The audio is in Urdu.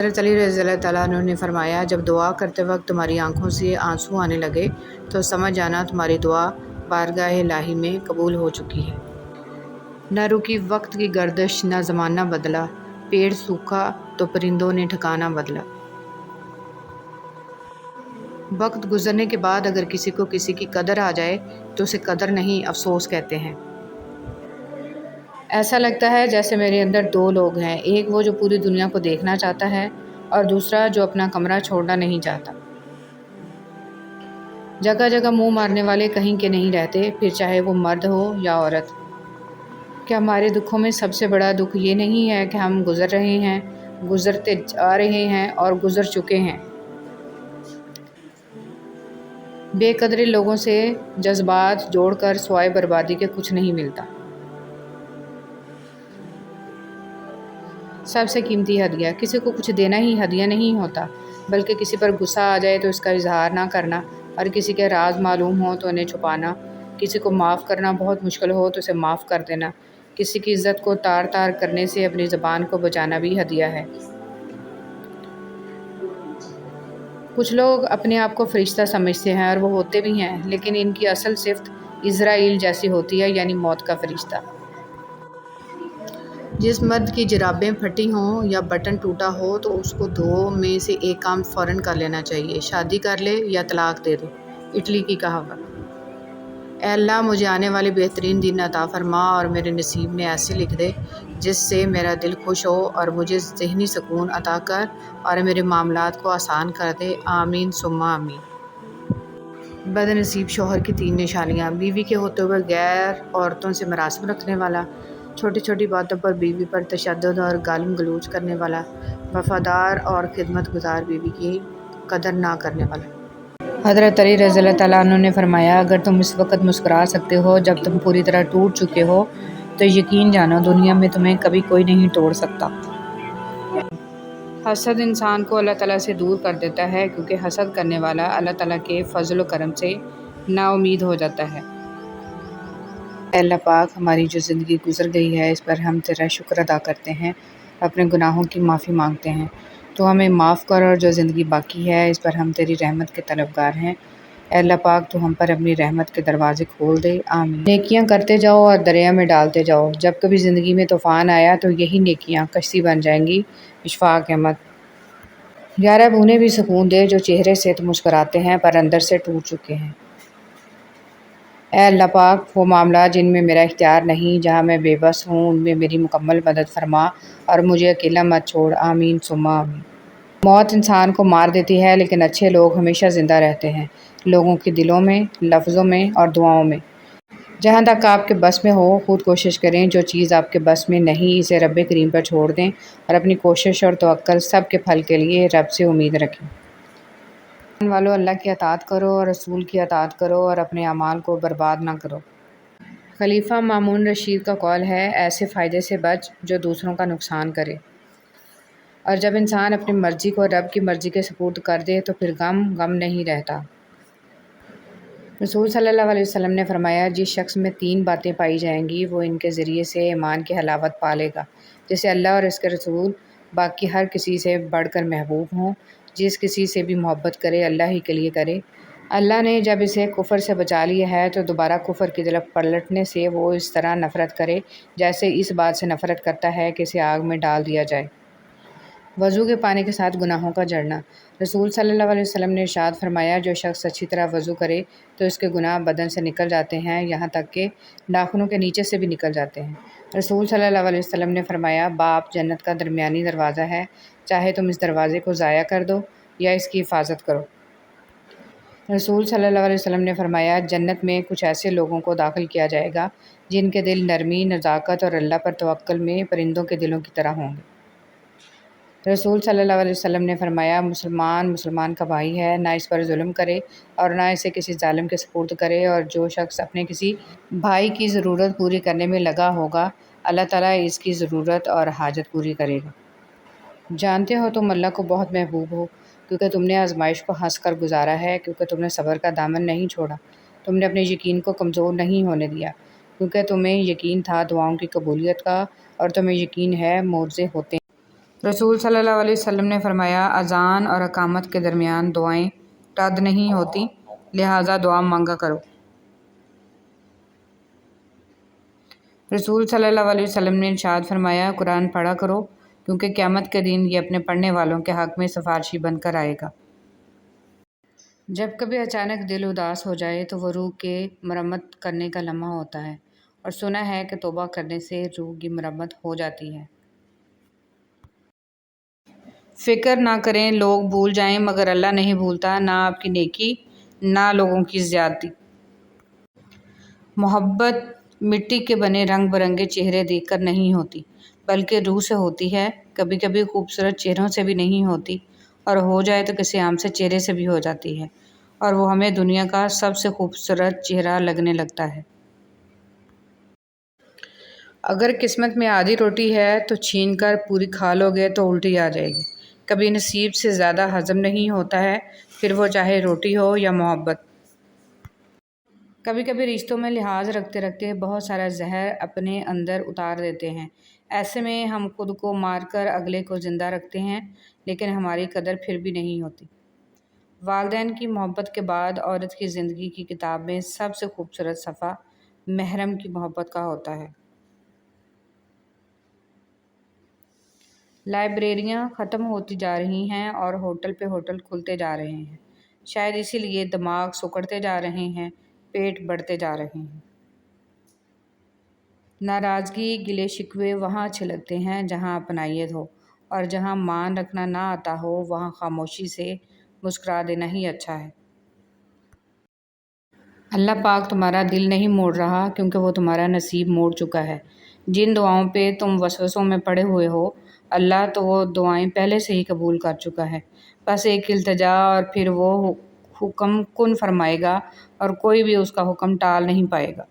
حضرت علی رضی اللہ تعالیٰ عنہ نے فرمایا، جب دعا کرتے وقت تمہاری آنکھوں سے آنسو آنے لگے تو سمجھ جانا تمہاری دعا بارگاہ الہی میں قبول ہو چکی ہے۔ نہ رکی وقت کی گردش، نہ زمانہ بدلا، پیڑ سوکھا تو پرندوں نے ٹھکانہ بدلا۔ وقت گزرنے کے بعد اگر کسی کو کسی کی قدر آ جائے تو اسے قدر نہیں، افسوس کہتے ہیں۔ ایسا لگتا ہے جیسے میرے اندر دو لوگ ہیں، ایک وہ جو پوری دنیا کو دیکھنا چاہتا ہے اور دوسرا جو اپنا کمرہ چھوڑنا نہیں چاہتا۔ جگہ جگہ منہ مارنے والے کہیں کے نہیں رہتے، پھر چاہے وہ مرد ہو یا عورت۔ کیا ہمارے دکھوں میں سب سے بڑا دکھ یہ نہیں ہے کہ ہم گزر رہے ہیں، گزرتے جا رہے ہیں اور گزر چکے ہیں؟ بے قدرے لوگوں سے جذبات جوڑ کر سوائے بربادی کے کچھ نہیں ملتا۔ سب سے قیمتی ہدیہ، کسی کو کچھ دینا ہی ہدیہ نہیں ہوتا، بلکہ کسی پر غصہ آ جائے تو اس کا اظہار نہ کرنا، اور کسی کے راز معلوم ہو تو انہیں چھپانا، کسی کو معاف کرنا بہت مشکل ہو تو اسے معاف کر دینا، کسی کی عزت کو تار تار کرنے سے اپنی زبان کو بچانا بھی ہدیہ ہے۔ کچھ لوگ اپنے آپ کو فرشتہ سمجھتے ہیں اور وہ ہوتے بھی ہیں، لیکن ان کی اصل صفت عزرائیل جیسی ہوتی ہے، یعنی موت کا فرشتہ۔ جس مرد کی جرابیں پھٹی ہوں یا بٹن ٹوٹا ہو تو اس کو دو میں سے ایک کام فوراً کر لینا چاہیے، شادی کر لے یا طلاق دے دے۔ اٹلی کی کہاوت۔ اے اللہ، مجھے آنے والے بہترین دن عطا فرما اور میرے نصیب میں ایسے لکھ دے جس سے میرا دل خوش ہو، اور مجھے ذہنی سکون عطا کر اور میرے معاملات کو آسان کر دے۔ آمین ثم آمین۔ بد نصیب شوہر کی 3 نشانیاں: بیوی کے ہوتے ہوئے غیر عورتوں سے مراسم رکھنے والا، چھوٹی چھوٹی باتوں پر بیوی پر تشدد اور گالم گلوچ کرنے والا، وفادار اور خدمت گزار بیوی کی قدر نہ کرنے والا۔ حضرت علی رضی اللہ تعالیٰ عنہ نے فرمایا، اگر تم اس وقت مسکرا سکتے ہو جب تم پوری طرح ٹوٹ چکے ہو تو یقین جانو دنیا میں تمہیں کبھی کوئی نہیں توڑ سکتا۔ حسد انسان کو اللہ تعالیٰ سے دور کر دیتا ہے، کیونکہ حسد کرنے والا اللہ تعالیٰ کے فضل و کرم سے نا امید ہو جاتا ہے۔ اے اللہ پاک، ہماری جو زندگی گزر گئی ہے اس پر ہم تیرا شکر ادا کرتے ہیں، اپنے گناہوں کی معافی مانگتے ہیں۔ تو ہمیں معاف کر، اور جو زندگی باقی ہے اس پر ہم تیری رحمت کے طلبگار ہیں۔ اے اللہ پاک، تو ہم پر اپنی رحمت کے دروازے کھول دے۔ آمین۔ نیکیاں کرتے جاؤ اور دریا میں ڈالتے جاؤ، جب کبھی زندگی میں طوفان آیا تو یہی نیکیاں کشتی بن جائیں گی۔ اشفاق احمد۔ 11 بوندیں بھی سکون دے جو چہرے سے تو مسکراتے ہیں پر اندر سے ٹوٹ چکے ہیں۔ اے اللہ پاک، وہ معاملات جن میں میرا اختیار نہیں، جہاں میں بے بس ہوں، ان میں میری مکمل مدد فرما اور مجھے اکیلا مت چھوڑ۔ آمین ثم آمین۔ موت انسان کو مار دیتی ہے، لیکن اچھے لوگ ہمیشہ زندہ رہتے ہیں، لوگوں کے دلوں میں، لفظوں میں اور دعاؤں میں۔ جہاں تک آپ کے بس میں ہو خود کوشش کریں، جو چیز آپ کے بس میں نہیں اسے رب کریم پر چھوڑ دیں اور اپنی کوشش اور توکل سب کے پھل کے لیے رب سے امید رکھیں۔ ایمان والو، اللہ کی اطاعت کرو اور رسول کی اطاعت کرو اور اپنے اعمال کو برباد نہ کرو۔ خلیفہ مامون رشید کا قول ہے، ایسے فائدے سے بچ جو دوسروں کا نقصان کرے۔ اور جب انسان اپنی مرضی کو رب کی مرضی کے سپرد کر دے تو پھر غم نہیں رہتا۔ رسول صلی اللہ علیہ وسلم نے فرمایا، جس شخص میں 3 باتیں پائی جائیں گی وہ ان کے ذریعے سے ایمان کی حلاوت پا لے گا، جسے اللہ اور اس کے رسول باقی ہر کسی سے بڑھ کر محبوب ہوں۔ جس کسی سے بھی محبت کرے اللہ ہی کے لیے کرے۔ اللہ نے جب اسے کفر سے بچا لیا ہے تو دوبارہ کفر کی طرف پلٹنے سے وہ اس طرح نفرت کرے جیسے اس بات سے نفرت کرتا ہے کہ اسے آگ میں ڈال دیا جائے۔ وضو کے پانی کے ساتھ گناہوں کا جڑنا۔ رسول صلی اللہ علیہ وسلم نے ارشاد فرمایا، جو شخص اچھی طرح وضو کرے تو اس کے گناہ بدن سے نکل جاتے ہیں، یہاں تک کہ ناخنوں کے نیچے سے بھی نکل جاتے ہیں۔ رسول صلی اللہ علیہ وسلم نے فرمایا، باب جنت کا درمیانی دروازہ ہے، چاہے تم اس دروازے کو ضائع کر دو یا اس کی حفاظت کرو۔ رسول صلی اللہ علیہ وسلم نے فرمایا، جنت میں کچھ ایسے لوگوں کو داخل کیا جائے گا جن کے دل نرمی، نزاکت اور اللہ پر توکل میں پرندوں کے دلوں کی طرح ہوں گے۔ رسول صلی اللہ علیہ وسلم نے فرمایا، مسلمان کا بھائی ہے، نہ اس پر ظلم کرے اور نہ اسے کسی ظالم کے سپرد کرے، اور جو شخص اپنے کسی بھائی کی ضرورت پوری کرنے میں لگا ہوگا اللہ تعالیٰ اس کی ضرورت اور حاجت پوری کرے گا۔ جانتے ہو تم اللہ کو بہت محبوب ہو کیونکہ تم نے آزمائش کو ہنس کر گزارا ہے، کیونکہ تم نے صبر کا دامن نہیں چھوڑا، تم نے اپنے یقین کو کمزور نہیں ہونے دیا، کیونکہ تمہیں یقین تھا دعاؤں کی قبولیت کا، اور تمہیں یقین ہے معجزے ہوتے ہیں۔ رسول صلی اللہ علیہ وسلم نے فرمایا اذان اور اقامت کے درمیان دعائیں رد نہیں ہوتی، لہٰذا دعا مانگا کرو۔ رسول صلی اللہ علیہ وسلم نے ارشاد فرمایا قرآن پڑھا کرو کیونکہ قیامت کے دن یہ اپنے پڑھنے والوں کے حق میں سفارشی بن کر آئے گا۔ جب کبھی اچانک دل اداس ہو جائے تو وہ روح کے مرمت کرنے کا لمحہ ہوتا ہے، اور سنا ہے کہ توبہ کرنے سے روح کی مرمت ہو جاتی ہے۔ فکر نہ کریں لوگ بھول جائیں مگر اللہ نہیں بھولتا، نہ آپ کی نیکی نہ لوگوں کی زیادتی۔ محبت مٹی کے بنے رنگ برنگے چہرے دیکھ کر نہیں ہوتی بلکہ روح سے ہوتی ہے۔ کبھی کبھی خوبصورت چہروں سے بھی نہیں ہوتی، اور ہو جائے تو کسی عام سے چہرے سے بھی ہو جاتی ہے، اور وہ ہمیں دنیا کا سب سے خوبصورت چہرہ لگنے لگتا ہے۔ اگر قسمت میں آدھی روٹی ہے تو چھین کر پوری کھا لو گے تو الٹی آ جائے گی۔ کبھی نصیب سے زیادہ ہضم نہیں ہوتا ہے، پھر وہ چاہے روٹی ہو یا محبت۔ کبھی کبھی رشتوں میں لحاظ رکھتے رکھتے بہت سارا زہر اپنے اندر اتار دیتے ہیں، ایسے میں ہم خود کو مار کر اگلے کو زندہ رکھتے ہیں، لیکن ہماری قدر پھر بھی نہیں ہوتی۔ والدین کی محبت کے بعد عورت کی زندگی کی کتاب میں سب سے خوبصورت صفحہ محرم کی محبت کا ہوتا ہے۔ لائبریریاں ختم ہوتی جا رہی ہیں اور ہوٹل پہ ہوٹل کھلتے جا رہے ہیں، شاید اسی لیے دماغ سکڑتے جا رہے ہیں، پیٹ بڑھتے جا رہے ہیں۔ ناراضگی گلے شکوے وہاں اچھے لگتے ہیں جہاں اپنائیت ہو، اور جہاں مان رکھنا نہ آتا ہو وہاں خاموشی سے مسکرا دینا ہی اچھا ہے۔ اللہ پاک تمہارا دل نہیں موڑ رہا کیونکہ وہ تمہارا نصیب موڑ چکا ہے۔ جن دعاؤں پہ تم وسوسوں میں پڑے ہوئے ہو اللہ تو وہ دعائیں پہلے سے ہی قبول کر چکا ہے، بس ایک التجا اور پھر وہ حکم کن فرمائے گا، اور کوئی بھی اس کا حکم ٹال نہیں پائے گا۔